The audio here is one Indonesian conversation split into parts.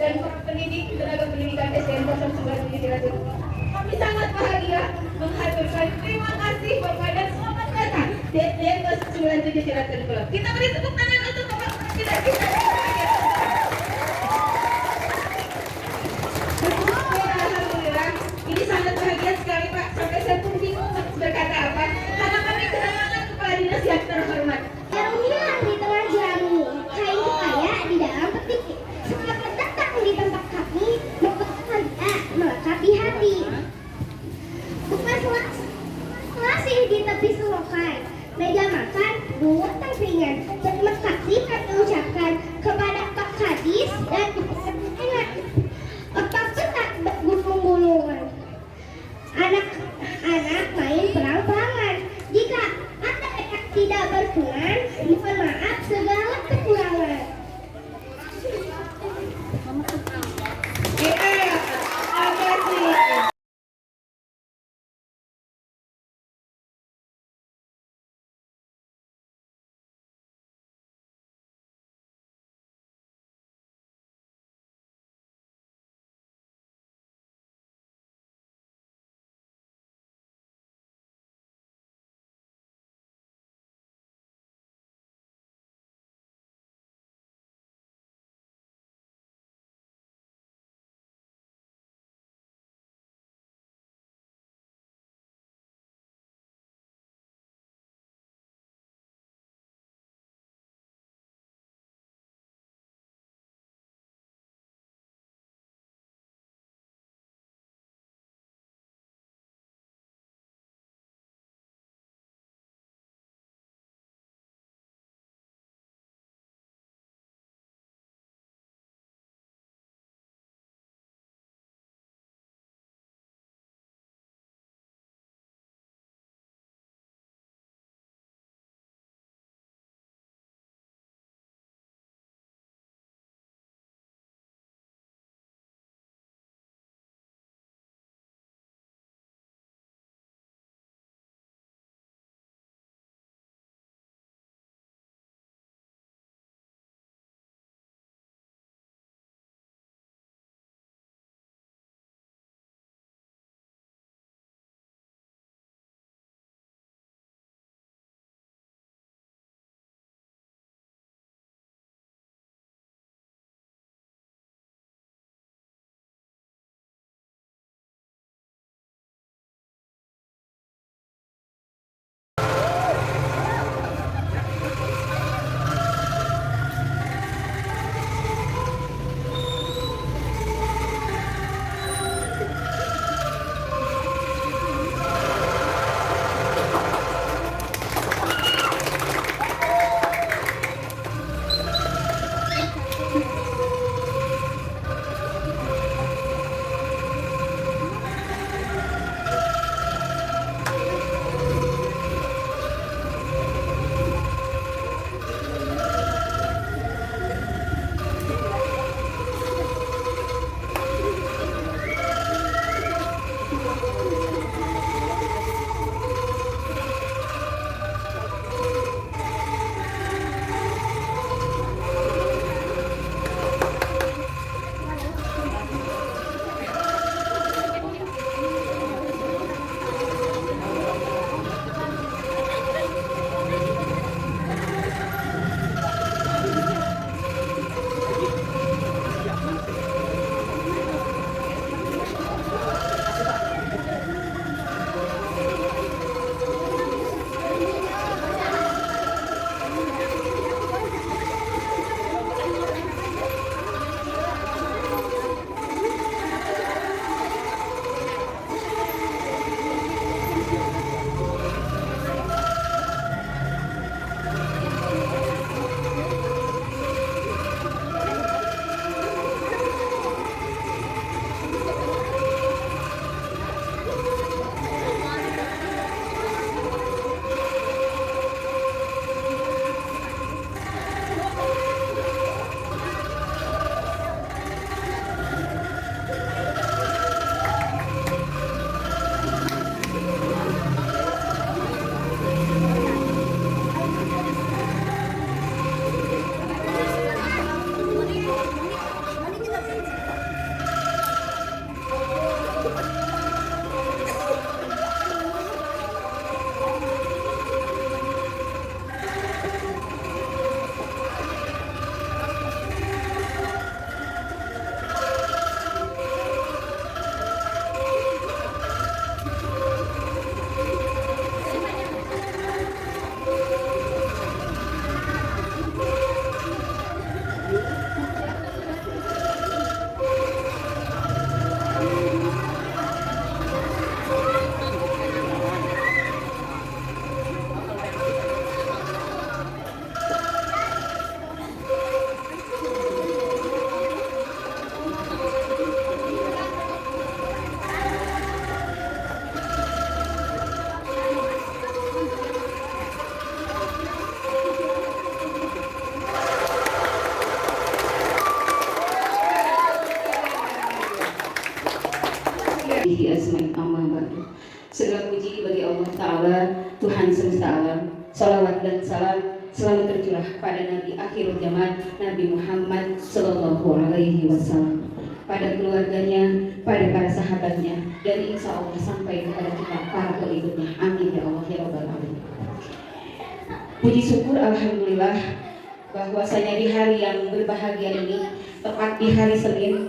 dan para pendidik tenaga pendidikan SDN 09 di Cirebon. Kami sangat bahagia menghaturkan terima kasih Bapak dan selamat datang di SDN 07 Cirebon Club. Kita beri tepuk tangan untuk Bapak kita. Alhamdulillah, ini sangat bahagia sekali Pak. Sampai saya pun bingung berkata apa. Karena kami kedatangan kepala dinas yang terhormat. Yang hilang di tengah jamu, kain kebaya di dalam peti. Selamat datang di tempat kami, membuat melekat di hati. Bukan selasih di tepi selokan, meja makan, buatan ringan. Terima kasih kami ucapkan kepada Pak Kadis dan ingat otak cetak gulung-gulungan. Anak-anak main perang-perangan. Jika Anda yang tidak berkenan, mohon maaf segala kekurangan. Iya, terima kasih. alihi asma'in amma ba'du. Segala puji bagi Allah Ta'ala, Tuhan semesta alam. Salawat dan salam selalu tercurah pada Nabi akhir zaman, Nabi Muhammad Sallallahu Alaihi Wasallam, pada keluarganya, pada para sahabatnya, dan insya Allah sampai kepada kita para pengikutnya. Amin ya Allah ya Rabbal Alamin. Puji syukur alhamdulillah bahwasanya di hari yang berbahagia ini, tepat di hari Senin,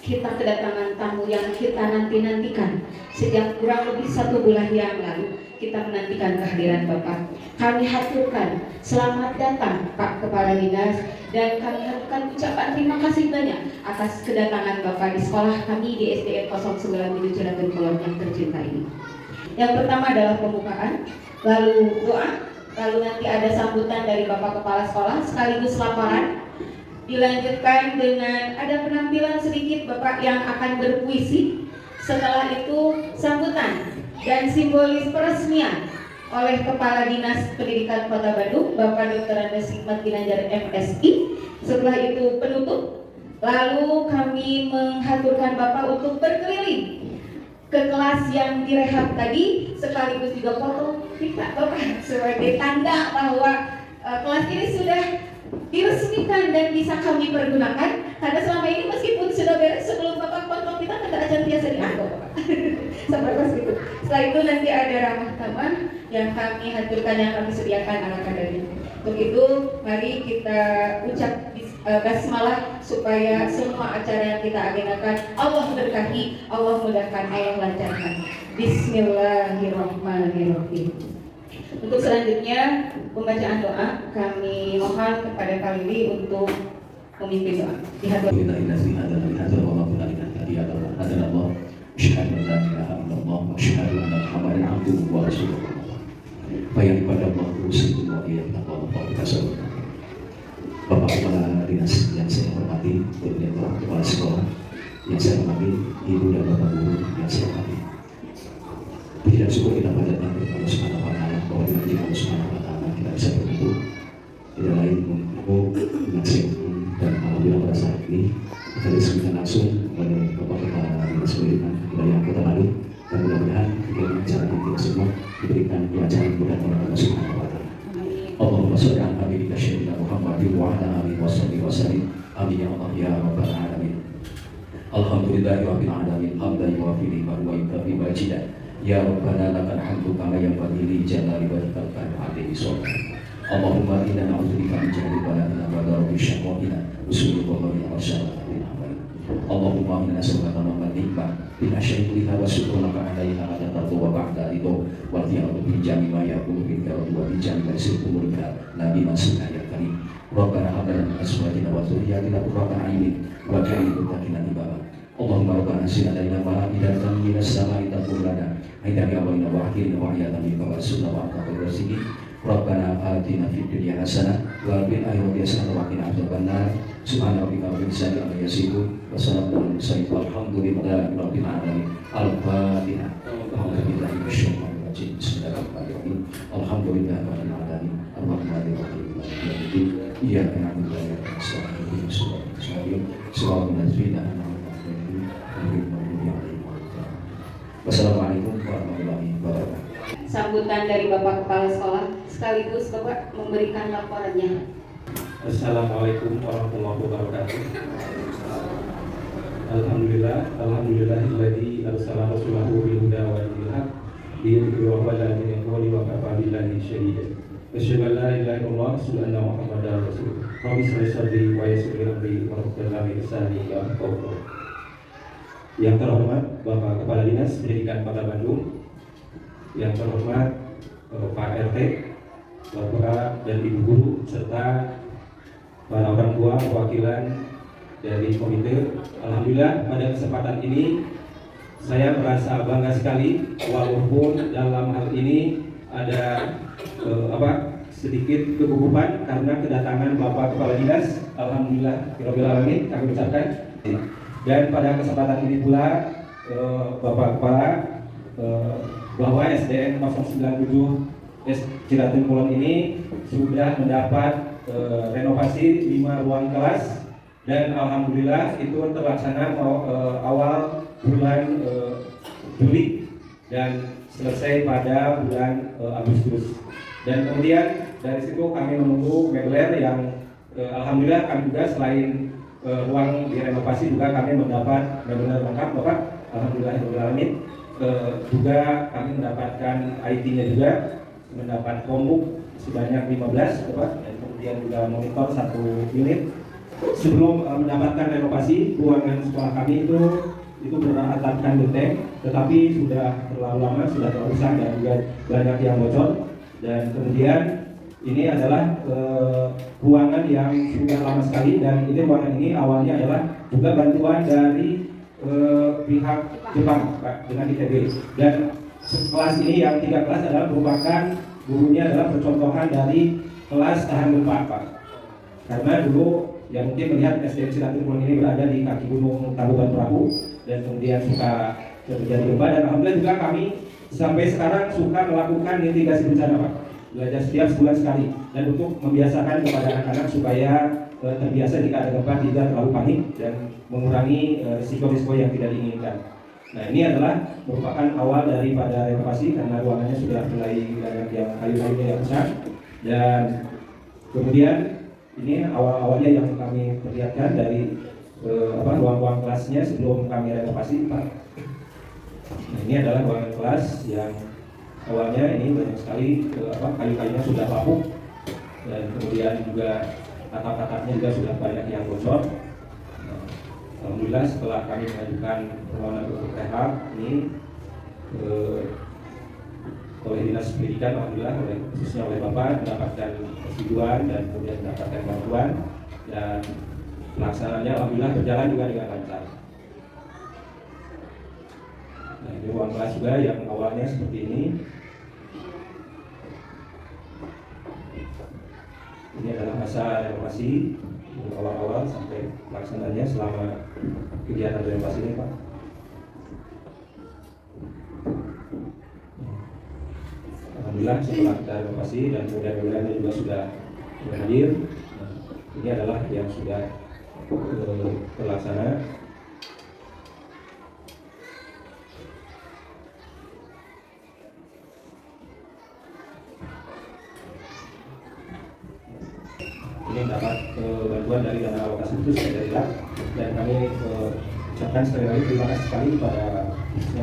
kita kedatangan tamu yang kita nanti-nantikan sejak kurang lebih 1 bulan yang lalu. Kita menantikan kehadiran Bapak. Kami haturkan selamat datang Pak Kepala Dinas, dan kami haturkan ucapan terima kasih banyak atas kedatangan Bapak di sekolah kami di SDN 097 Cirebon Kulon yang tercinta ini. Yang pertama adalah pembukaan, lalu doa, lalu nanti ada sambutan dari Bapak Kepala Sekolah sekaligus laporan. Dilanjutkan dengan ada penampilan sedikit Bapak yang akan berpuisi. Setelah itu sambutan dan simbolis peresmian oleh Kepala Dinas Pendidikan Kota Bandung, Bapak Dr. Andes Hikmat Ginanjar MSI. Setelah itu penutup, lalu kami menghaturkan Bapak untuk berkeliling ke kelas yang direhab tadi, sekaligus juga foto kita Bapak sebagai tanda bahwa kelas ini sudah diresmikan dan bisa kami pergunakan. Karena selama ini meskipun sudah beres, sebelum Bapak foto kita tidak akan biasa diangkut Bapak. Sampai pas itu. Setelah itu nanti ada ramah tamah yang kami haturkan, yang kami sediakan ala kadarnya. Untuk itu mari kita ucap basmalah supaya semua acara yang kita agendakan Allah berkahi, Allah mudahkan, Allah lancarkan. Bismillahirrahmanirrahim. Untuk selanjutnya pembacaan doa, kami mohon kepada Kak Lili untuk memimpin doa. Bayang pada Allah Rasulullah Bapak Kepala Dinas yang saya hormati, Bapak Kepala Sekolah yang saya hormati, Ibu dan Bapak Guru yang saya hormati. Puji dan syukur kita panjatkan kepada Allah Subhanahu wa Ta'ala bahwa dengan izin Allah Subhanahu wa Ta'ala kita bisa berkumpul tidak lain untuk menyaksikan, dan alhamdulillah pada saat ini kita diresmikan langsung oleh Bapak Kepala Dinas Pendidikan Wilayah Kota Bandung, dan mudah-mudahan kegiatan acara kita semua diberikan kelancaran kemudahan oleh Allah Subhanahu wa Ta'ala. Allahumma sholli ala habibika sayyidina Muhammadin wa ala alihi wasallim. Amin ya Allah ya rabbal alamin. Alhamdulillahi rabbil alamin, hamdan yuwafi ni'mahu wa yukafi majidah. Ya Rabbana lakal hamdu kama yanbaghi li jalali wajhikal karim alaihi sholli. Allahumma inna na'udzubika min jahli balaina wa darbi syaqwaina usul qawlina wa syarrina. Allahumma inna nas'aluka tamamal nikmah bi asyaiha wa syukrunaka 'alaiha ala tardu wa ba'da ridho wa tiyadu bi jami ma yaqulu bi karadu wa bi jami sirri umurika nabi masih ya karim. Rabbana hab lana min azwajina wa dhurriyyatina qurrata a'yunin waj'alna lil muttaqina imama. Allahumma rabbana zidna alaina ma'idatan minas sama'i taqul lana aidani awalina wa akhirina wa ayatan min sunna wa aqabir rasulih. Rabbana atina fid dunya hasanah wa fil akhirati hasanah wa qina adzabannar. Subhana rabbika rabbil izzati amma yasifun wa salamun alal mursalin walhamdulillahi rabbil alamin. Al-Fatihah. Alhamdulillahi wasyaitanir rajim. Bismillahirrahmanirrahim. Alhamdulillahi rabbil alamin. Ar-Rahmanir Rahim. Maliki yaumiddin. Iyyaka na'budu wa iyyaka nasta'in. Shiratal ladzina an'amta 'alaihim ghairil maghdubi 'alaihim waladdallin. Wassalamualaikum warahmatullahi wabarakatuh. Sambutan dari Bapak Kepala Sekolah sekaligus Bapak memberikan laporannya. Assalamualaikum warahmatullahi wabarakatuh. Alhamdulillahilladzi arsala rasulahu bil huda wa dinil haq liyudhhirahu 'ala dini kullihi wa kafa billahi shahidan. Asyhadu an la ilaha illallah wa asyhadu anna Muhammadar rasulullah. Rabbi shrah li sadri wa yassir li amri wahlul 'uqdatam min lisani yafqahu qawli. Yang terhormat Bapak Kepala Dinas Pendidikan Kota Bandung, yang terhormat Pak RT, Bapak dan Ibu Guru, serta para orang tua perwakilan dari komite. Alhamdulillah pada kesempatan ini saya merasa bangga sekali, walaupun dalam hal ini ada sedikit kegugupan karena kedatangan Bapak Kepala Dinas. Alhamdulillah rabbil alamin kami ucapkan. Dan pada kesempatan ini pula Bapak Kepala, bahwa SDN 097 Cirebon Kulon ini sudah mendapat renovasi 5 ruang kelas, dan alhamdulillah itu terlaksana awal bulan Juli dan selesai pada bulan Agustus. Dan kemudian dari situ kami menunggu mebler yang alhamdulillah kami juga selain ruang direnovasi juga kami mendapat benar-benar lengkap Bapak, alhamdulillahirobbilalamin. Juga kami mendapatkan IT-nya juga, mendapat Chromebook sebanyak 15 Bapak, dan kemudian juga monitor 1 unit. Sebelum mendapatkan renovasi ruangan sekolah kami itu beratapkan genteng, tetapi sudah terlalu lama, sudah terusak dan juga banyak yang bocor. Dan kemudian ini adalah ruangan yang sudah lama sekali, dan ini ruangan ini awalnya adalah juga bantuan dari pihak Jepang Pak, dengan ITB. Dan kelas ini yang 3 kelas adalah merupakan gurunya adalah percontohan dari kelas tahan gempa Pak. Karena dulu yang mungkin melihat SDN Silaturahmi ini berada di kaki gunung Tangkuban Perahu dan kemudian suka terjadi gempa, dan alhamdulillah juga kami sampai sekarang suka melakukan mitigasi bencana Pak. Belajar setiap sebulan sekali, dan untuk membiasakan kepada anak-anak supaya terbiasa jika ada gempa tidak terlalu panik dan mengurangi risiko-risiko yang tidak diinginkan. Nah, ini adalah merupakan awal daripada renovasi karena ruangannya sudah mulai banyak yang kayu-kayunya yang besar. Dan kemudian ini awal-awalnya yang kami perlihatkan dari ruang-ruang kelasnya sebelum kami renovasi Pak. Nah, ini adalah ruangan kelas yang awalnya ini banyak sekali kayu-kayunya sudah lapuk, dan kemudian juga atap-atapnya juga sudah banyak yang bocor. Nah, alhamdulillah setelah kami mengajukan permohonan untuk rehab ini oleh Dinas Pendidikan, alhamdulillah khususnya oleh Bapak mendapatkan persetujuan dan kemudian mendapatkan bantuan, dan pelaksanaannya alhamdulillah berjalan juga dengan lancar. Nah, ini ruang kelas juga yang awalnya seperti ini. Ini adalah masa renovasi dari awal-awal sampai pelaksanaannya selama kegiatan renovasi ini Pak. Alhamdulillah setelah kita renovasi dan kemudian wilayahnya juga sudah hadir. Nah, ini adalah yang sudah terlaksana. Ini mendapat bantuan dari dana alokasi khusus dari LAK, dan kami ucapkan sekali lagi terima kasih sekali kepada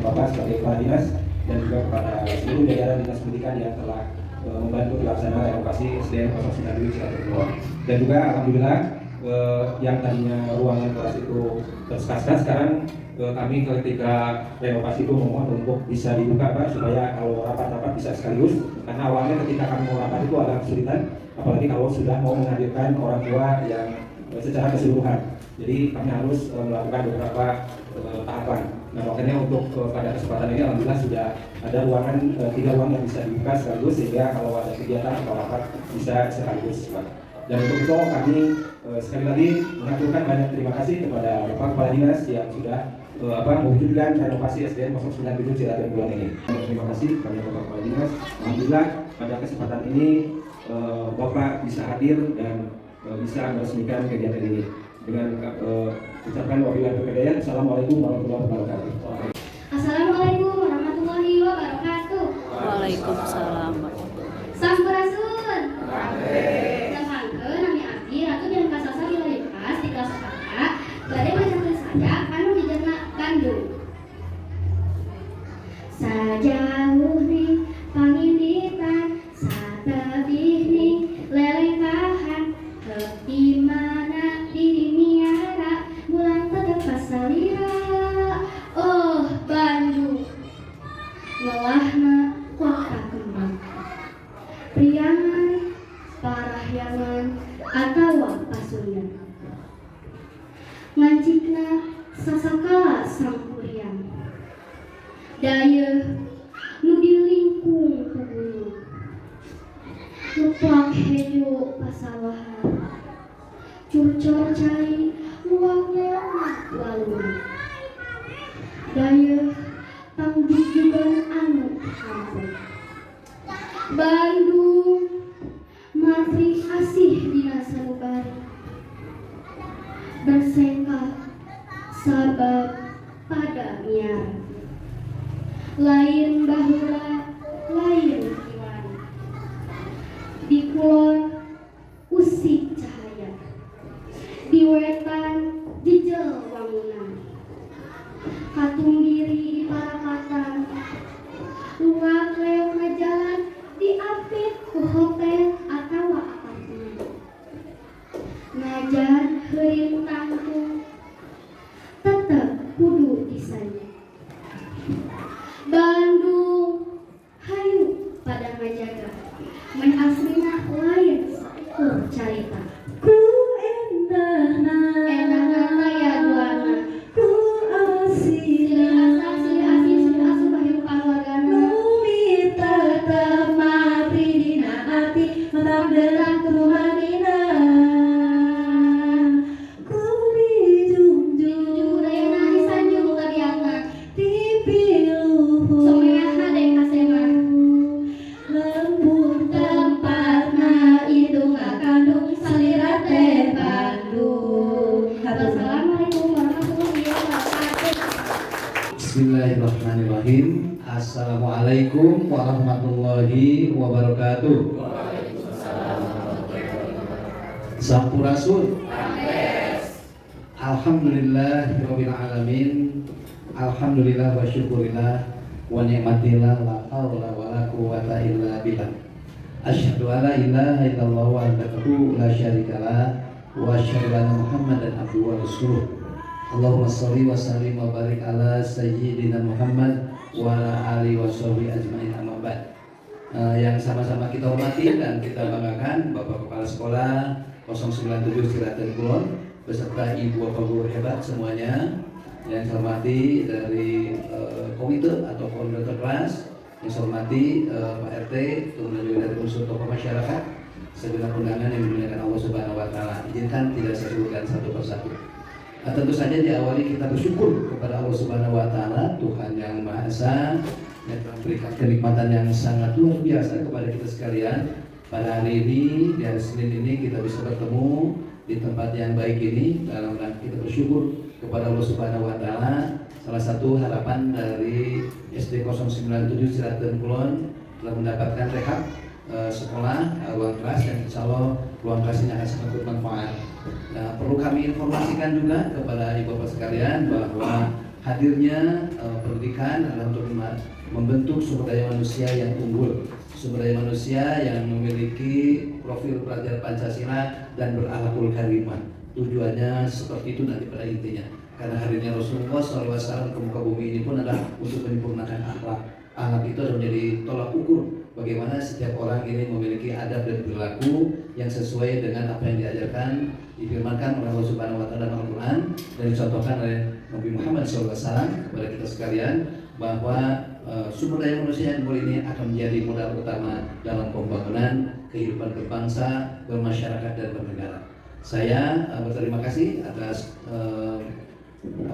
Bapak sebagai Kepala Dinas dan juga kepada seluruh jajaran Dinas Pendidikan yang telah membantu pelaksanaan renovasi SDN 09 Cilaturahmi. Dan juga alhamdulillah yang tadinya ruangan kelas itu tersekat, sekarang kami ketika renovasi itu memohon untuk bisa dibuka Pak, supaya kalau rapat-rapat bisa sekaligus, karena awalnya ketika kami mau rapat itu agak kesulitan, apalagi kalau sudah mau menghadirkan orang tua yang secara keseluruhan. Jadi kami harus melakukan beberapa tahapan. Nah, makanya untuk pada kesempatan ini alhamdulillah sudah ada ruangan 3 ruang yang bisa dibuka sekaligus, sehingga kalau ada kegiatan atau rapat bisa sekaligus Pak. Dan untuk itu kami sekali lagi mengaturkan banyak terima kasih kepada Bapak Kepala Dinas yang sudah mewujudkan renovasi SDN 09 Cilaturahmi ini. Terima kasih kepada Bapak Kepala Dinas. Alhamdulillah pada kesempatan ini Bapak bisa hadir dan bisa meresmikan kegiatan ini. Dengan ucapan wabillahi taufiq wal hidayah. Assalamualaikum warahmatullahi wabarakatuh. Assalamualaikum warahmatullahi wabarakatuh. Waalaikumsalam. Sampurasun. Sampangkeun nami abdi Ratu dan Kasasa di Lalipas di kelas kakak. Bade macakeun saja anu dijenna Bandung. Sajauh ning panginditan satebih ning lelengkahan tepi mana dimiara bulan tegep pasalira. Oh Bandung ngelahna kota kembang priangan parahyangan atawa pasundan ngancikna sasakala sangkuriang daya nu dilingkung ku gunung lupak hejo pasawahan curcor cai luangnya walung daya panggijuban anu kampung Bandung matri asih dina sanubari bersengkah sabab pada miara lain baheula lain kiwan di kulon usik cahaya di wetan jejel wangunan katung diri di parakatan luar leong ngajalan diapit ku hotel atau apartemen ngajar heureum tangtung tetep kudu disanya Bandung hayu pada ngajaga main aslinya lain saeueur carita Ku endahna ya duana ku asina Sili asuh bahiru kaluargana Numita temati dina ati Matang derang kumanina Ku dijunjung budayana disanjung kabiakna Dipiluhur someaha deh kasema Lembur tempatna itu ngakandung salirat teh Bandung Assalamualaikum warahmatullahi wabarakatuh. Bismillahirrahmanirrahim. Assalamualaikum warahmatullahi wabarakatuh. Sampurasun. Alhamdulillahirabbil alamin. Alhamdulillah wa syukurillah wa ni'matillah la haula wa la quwwata illa billah. Asyhadu an la ilaha illallah wahdahu la syarikalah wa asyhadu anna Muhammadan abduhu wa rasuluh. Allahumma sholli wa sallim wa barik ala sayyidina Muhammad wa ala alihi wa sahbihi ajmain amma ba'd. Yang sama-sama kita hormati dan kita banggakan Bapak Kepala Sekolah 097 Ciraten Kulon beserta Ibu Bapak Guru hebat semuanya. Yang saya hormati dari komite atau koordinator kelas, yang saya hormati Pak RT, kemudian juga dari unsur tokoh masyarakat, segenap undangan yang dimuliakan Allah Subhanahu Wa Taala. Izinkan tidak saya sebutkan satu persatu. Tentu saja diawali kita bersyukur kepada Allah Subhanahu Wa Taala, Tuhan yang Maha Esa, yang telah memberikan kenikmatan yang sangat luar biasa kepada kita sekalian. Pada hari ini, di hari Senin ini kita bisa bertemu di tempat yang baik ini. Dalam rangka kita bersyukur kepada Allah Subhanahu Wa Taala. Salah satu harapan dari SD 097 Ciraten Kulon telah mendapatkan rehab sekolah ruang kelas, yang insya Allah ruang kelas ini akan sangat bermanfaat. Nah, perlu kami informasikan juga kepada ibu bapak sekalian bahwa hadirnya pendidikan adalah untuk membentuk sumber daya manusia yang unggul, sumber daya manusia yang memiliki profil pelajar Pancasila dan berakhlakul karimah. Tujuannya seperti itu nanti pada intinya. Karena hadirnya Rasulullah SAW ke muka bumi ini pun adalah untuk menyempurnakan akhlak. Akhlak itu adalah menjadi tolak ukur bagaimana setiap orang ini memiliki adab dan perilaku yang sesuai dengan apa yang diajarkan, difirmankan oleh Allah Subhanahu Wa Taala dalam Al-Quran dan dicontohkan oleh Nabi Muhammad SAW kepada kita sekalian, bahwa sumber daya manusia yang unggul ini akan menjadi modal utama dalam pembangunan kehidupan berbangsa, bermasyarakat dan bernegara. Saya berterima kasih atas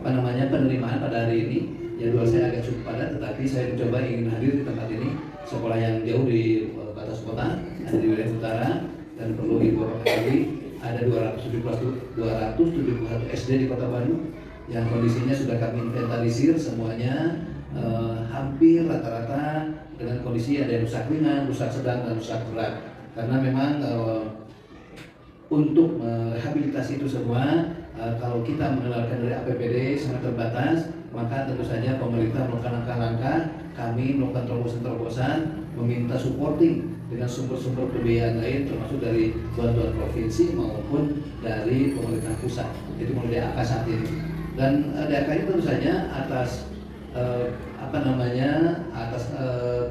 penerimaan pada hari ini. Jadwal saya agak cukup padat, tetapi saya mencoba ingin hadir di tempat ini. Sekolah yang jauh di batas kota, ada di wilayah utara, dan perlu ibu bapak ketahui ada 271 SD di Kota Bandung yang kondisinya sudah kami inventarisir semuanya, hampir rata-rata dengan kondisi ada yang rusak ringan, rusak sedang, dan rusak berat. Karena memang untuk merehabilitasi itu semua, kalau kita mengeluarkan dari APBD sangat terbatas, maka tentu saja pemerintah melakukan langkah-langkah, kami melakukan terobosan-terobosan, meminta supporting dengan sumber-sumber pembiayaan lain, termasuk dari bantuan provinsi maupun dari pemerintah pusat. Itu melalui DAK saat ini. Dan DAK ini tentu saja atas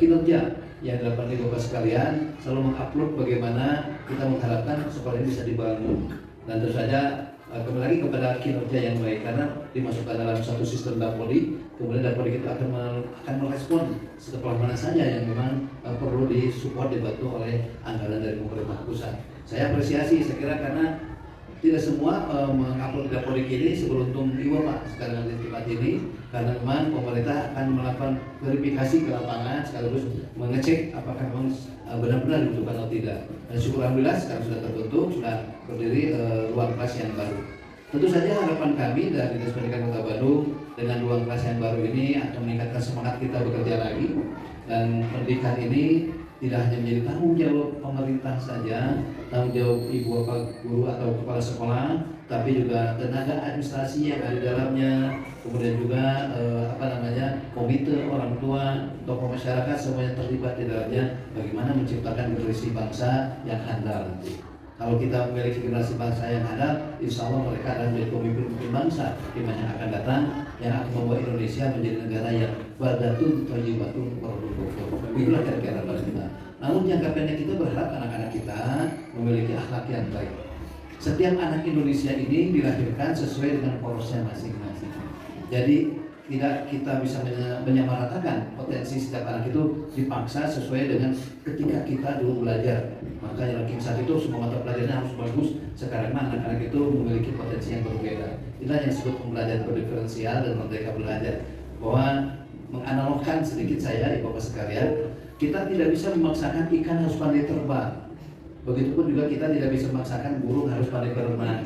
kinerja yang dilakukan di Bapak sekalian, selalu mengupload bagaimana kita mengharapkan sekolah ini bisa dibangun. Dan tentu saja kembali lagi kepada kinerja yang baik, karena dimasukkan dalam satu sistem Dapodi, kemudian Dapodi kita akan merespon setelah mana saja yang memang perlu disupport, dibantu oleh anggaran dari pemerintah pusat. Saya apresiasi, saya kira karena tidak semua mengupload Dapodi ini seberuntung Ibu Pak sekarang di tempat ini, karena memang pemerintah akan melakukan verifikasi ke lapangan sekaligus mengecek apakah memang benar-benar dibutuhkan atau tidak. Dan syukur alhamdulillah sekarang sudah terbentuk, sudah berdiri ruang kelas yang baru. Tentu saja harapan kami dari Dinas Pendidikan Kota Bandung dengan ruang kelas yang baru ini akan meningkatkan semangat kita bekerja lagi, dan pendidikan ini tidak hanya menjadi tanggung jawab pemerintah saja, tanggung jawab ibu bapak guru atau kepala sekolah, tapi juga tenaga administrasi yang ada di dalamnya, kemudian juga komite orang tua, tokoh masyarakat semuanya terlibat di dalamnya. Bagaimana menciptakan generasi bangsa yang handal nanti. Kalau kita memiliki generasi bangsa yang handal, insya Allah mereka akan menjadi pemimpin bangsa di masa yang akan datang, yang akan membawa Indonesia menjadi negara yang badatun thayyibatun waradudun. Itulah kira-kira pada kita. Namun jangka pendek kita berharap anak-anak kita memiliki akhlak yang baik. Setiap anak Indonesia ini dilahirkan sesuai dengan porosnya masing-masing. Jadi tidak kita bisa menyamaratakan potensi setiap anak itu dipaksa sesuai dengan ketika kita dulu belajar. Maka yang ranking 1 itu semua mata pelajarannya harus bagus. Sekarang anak-anak itu memiliki potensi yang berbeda. Inilah yang disebut pembelajaran berdiferensial dan merdeka belajar. Bahwa menganalogkan sedikit saya, Bapak sekalian, kita tidak bisa memaksakan ikan harus pandai terbang. Begitupun juga kita tidak bisa memaksakan burung harus pandai berenang.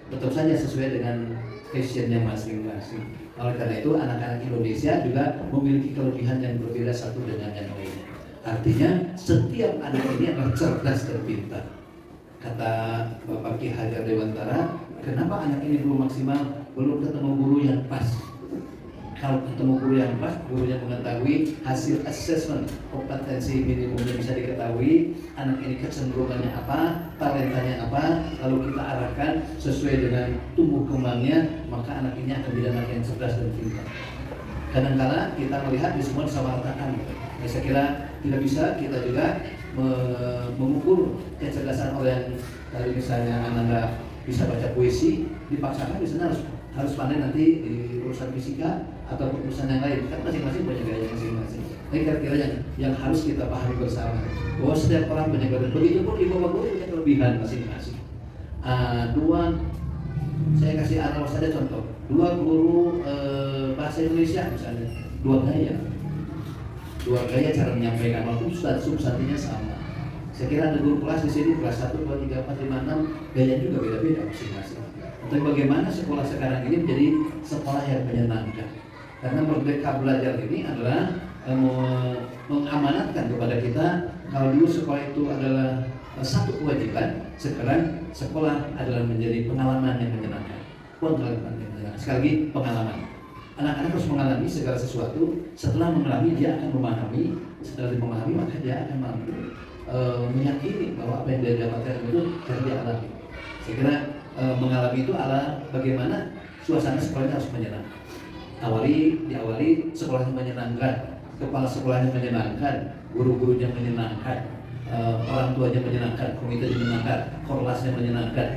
Tetap saja sesuai dengan passionnya masing-masing. Oleh karena itu anak-anak Indonesia juga memiliki kelebihan yang berbeda satu dengan yang lainnya. Artinya setiap anak ini adalah cerdas dan pintar. Kata Bapak Ki Hajar Dewantara, kenapa anak ini belum maksimal? Belum ketemu guru yang pas. Kalau ketemu guru yang pas, guru yang mengetahui hasil assessment kompetensi minimumnya bisa diketahui, anak ini kecenderungannya apa, talentanya apa, lalu kita arahkan sesuai dengan tumbuh kembangnya, maka anak ini akan menjadi anak yang cerdas dan pintar. Kadang-kala kita melihat di semua disamaratakan. Saya kira tidak bisa kita juga mengukur kecerdasan orang yang tadi misalnya Ananda bisa baca puisi, dipaksakan di sana harus pandai nanti di urusan fisika atau urusan yang lain. Kan masing-masing punya gaya masing-masing. Ini kira-kira yang harus kita pahami bersama, bahwa setiap orang punya gaya. Begitu pun ibu bapak guru punya kelebihan masing-masing. Saya kasih analogi saja contoh. Dua guru bahasa Indonesia misalnya, dua gaya cara menyampaikan, walaupun substansinya sama. Saya kira ada guru kelas di sini, kelas 1, 2, 3, 4, 5, 6, gaya juga beda-beda masing-masing. Tapi bagaimana sekolah sekarang ini menjadi sekolah yang menyenangkan? Karena merdeka belajar ini adalah mengamanatkan kepada kita, kalau dulu sekolah itu adalah satu kewajiban, sekarang sekolah adalah menjadi pengalaman yang menyenangkan. Sekali lagi pengalaman. Anak-anak harus mengalami segala sesuatu. Setelah mengalami dia akan memahami. Setelah memahami maka dia akan mampu meyakini bahwa apa yang dia dapatkan itu dan dia alami. Saya kira mengalami itu adalah bagaimana suasana sekolahnya harus menyenangkan. Diawali sekolahnya menyenangkan, kepala sekolahnya menyenangkan, guru-gurunya menyenangkan, orang tuanya menyenangkan, komite menyenangkan, korlasnya menyenangkan,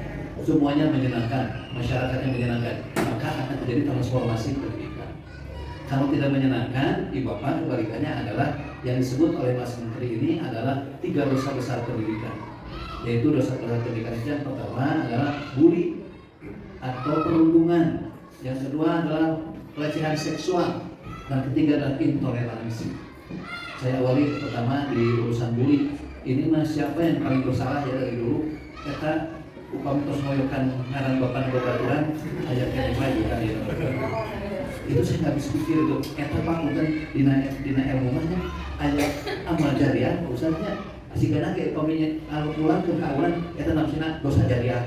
semuanya menyenangkan, masyarakatnya menyenangkan, maka akan terjadi transformasi pendidikan. Kalau tidak menyenangkan, Ibu Bapak, kebalikannya adalah yang disebut oleh Mas Menteri ini adalah 3 dosa besar pendidikan. Yaitu dosa besar pendidikan itu yang pertama adalah bully atau perundungan, yang kedua adalah pelecehan seksual, dan ketiga adalah intoleransi. Saya awali pertama di urusan bully. Ini mas siapa yang paling bersalah ya dari dulu? Kata upami tos moyokan ngaran bapak babaturan ayatnya yang lain juga ya. Itu saya nggak bisa pikir itu. Kata pak mungkin dina ilmu mahnya ayat amal jariah usahanya asik karena kayak paminya kalau pulang ke kaulan kita nafsina dosa jariah.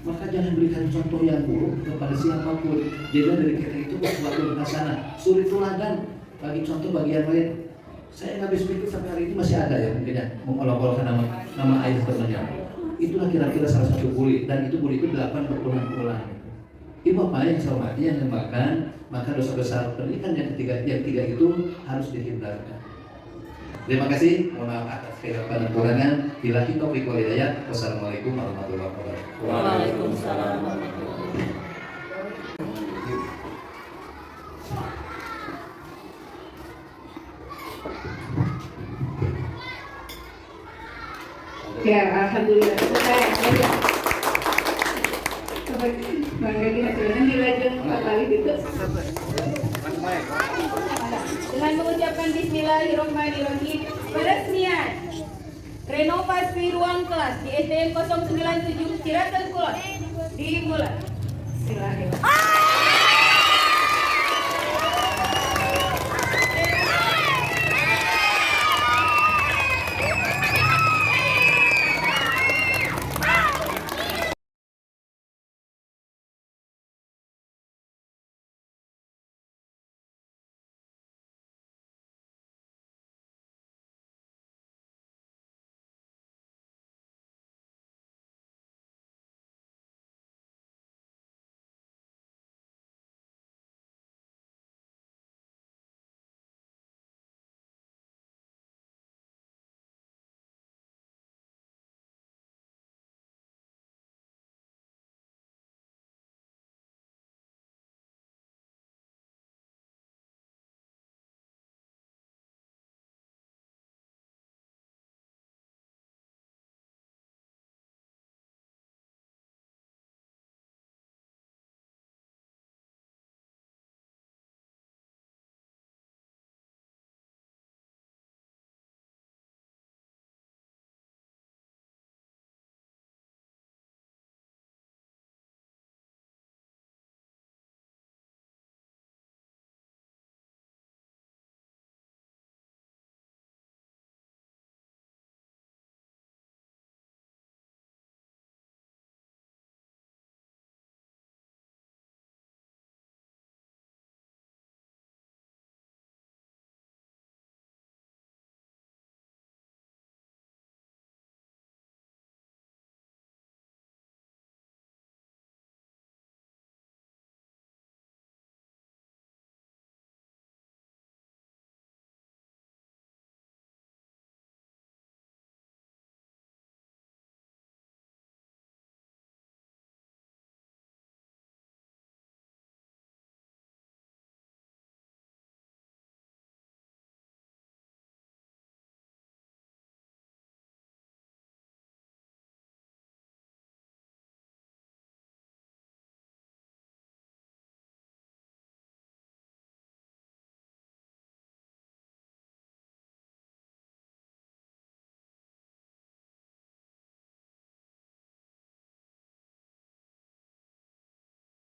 Maka jangan berikan contoh yang buruk kepada siapapun. Jadi dari kita itu sesuatu hasanah. Suri tuladan bagi contoh bagi yang lain. Saya nggak bisa pikir sampai hari ini masih ada ya mungkin ya mengolok-olokkan nama ayah temannya. Itulah kira-kira salah satu bully, dan itu bully itu dilakukan berulang-ulang. Ibu apa yang saya hormati yang menyebabkan maka dosa besar pendidikan yang ketiga itu harus dihindarkan. Terima kasih. Mohon maaf atas kehilangan dan kekurangan. Billahi taufiq wal hidayah. Wassalamualaikum warahmatullahi wabarakatuh. Waalaikumsalam warahmatullahi wabarakatuh. Ya, alhamdulillah. Bangga dihasilkan dilajeng kembali itu. Dengan mengucapkan Bismillahirrahmanirrahim, peresmian renovasi ruang kelas di SDN 097 Ciracas Kulon dimulai. Silakan.